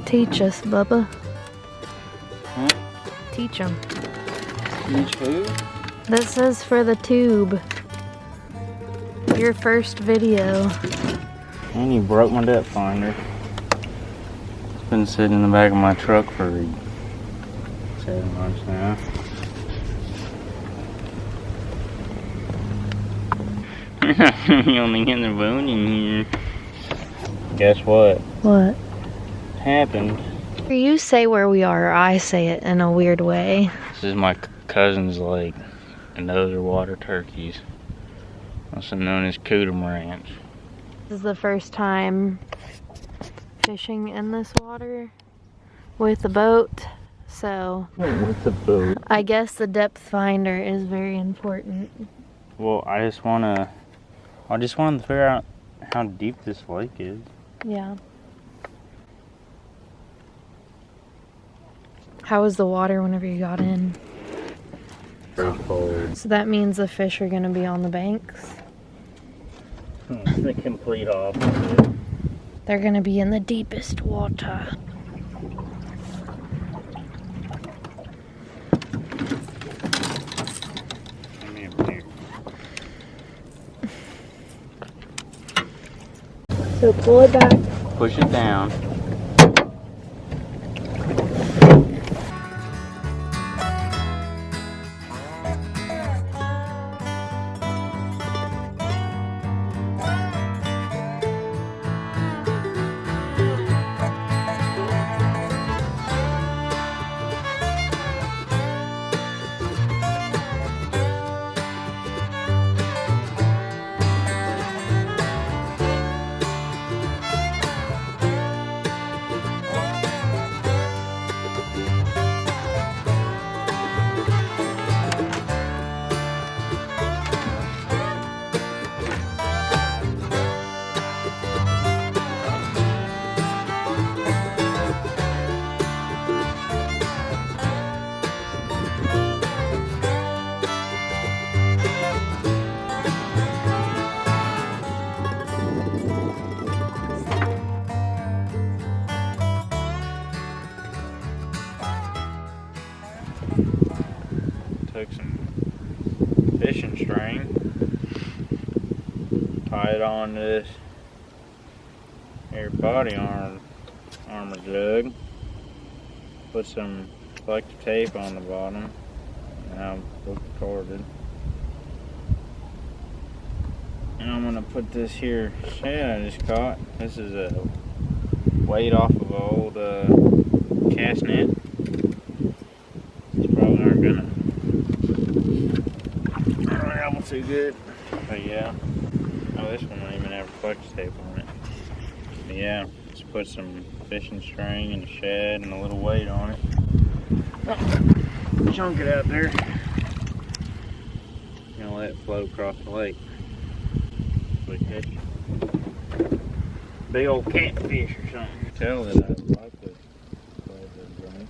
Teach us, Bubba. Huh? Teach them. Teach who? That says for the tube. Your first video. And you broke my depth finder. It's been sitting in the back of my truck for 7 months now. You only get the bone in here. Guess what? What? Happened. You say where we are, or I say it in a weird way. This is my cousin's lake, and those are water turkeys, also known as catamarans. This is the first time fishing in this water with a boat, so With the boat. I guess the depth finder is very important. Well, I just wanted to figure out how deep this lake is. Yeah. How was the water whenever you got in? Very cold. So that means the fish are gonna be on the banks. The complete opposite. They're gonna be in the deepest water. Come here, over here. So pull it back. Push it down. Took some fishing string, tie it on this here body armor jug, put some selective tape on the bottom, and I'm recorded. And I'm gonna put this here shad I just caught. This is a weight off of an old cast net. These probably aren't gonna unravel too good, but yeah. Oh, this one don't even have flex tape on it. But yeah, just put some fishing string and a shad and a little weight on it. Chunk it out there. And let it float across the lake. We catch big old catfish or something. Tell that I like this drink.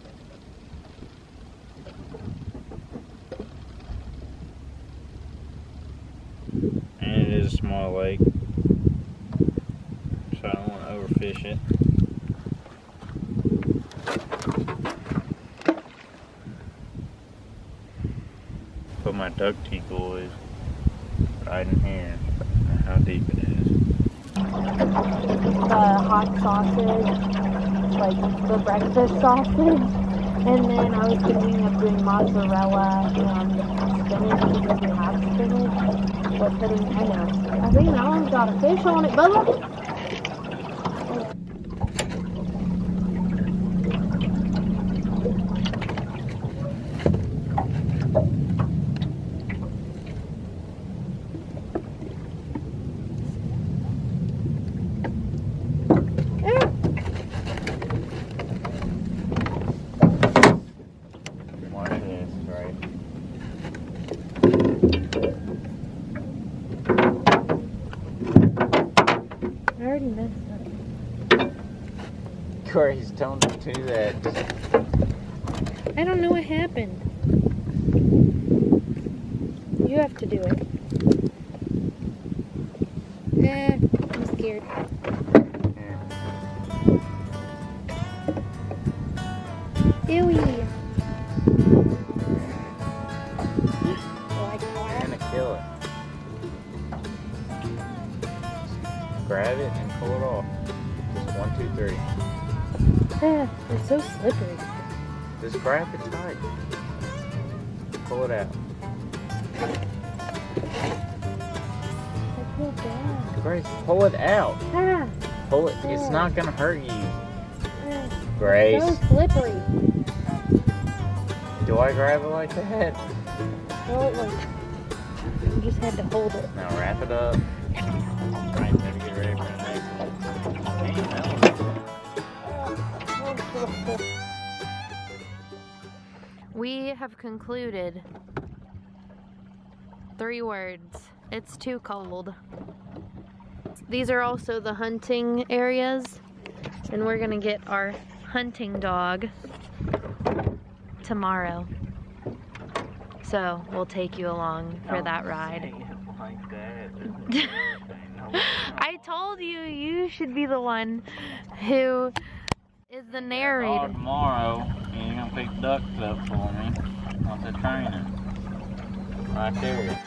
And it is a small lake, so I don't want to overfish it. Put my duck teagle is right in here. How deep it is. The hot sausage, like the breakfast sausage, and then I was thinking of doing mozzarella and spinach because we have spinach. But putting, I think that one's got a fish on it, Bubba. Watch this, right? I already messed up. Corey's don't do that. I don't know what happened. You have to do it. I'm scared. Yeah. Ewy. I'm gonna kill it. Grab it and pull it off. Just 1, 2, 3. It's so slippery. Just grab it tight. Pull it out. I feel bad. Grace, pull it out. Ah, Pull it. It's not gonna hurt you. ah, Grace, so slippery. do I grab it like that? Well, like, you just had to hold it. Now wrap it up. Right, better get ready for the next one. Dang, that was We have concluded 3 words. It's too cold. These are also the hunting areas, and we're gonna get our hunting dog tomorrow. So we'll take you along for that ride. Like that. I told you, you should be the one who is the narrator. Tomorrow, and you're gonna pick ducks up for me on the training. Right there.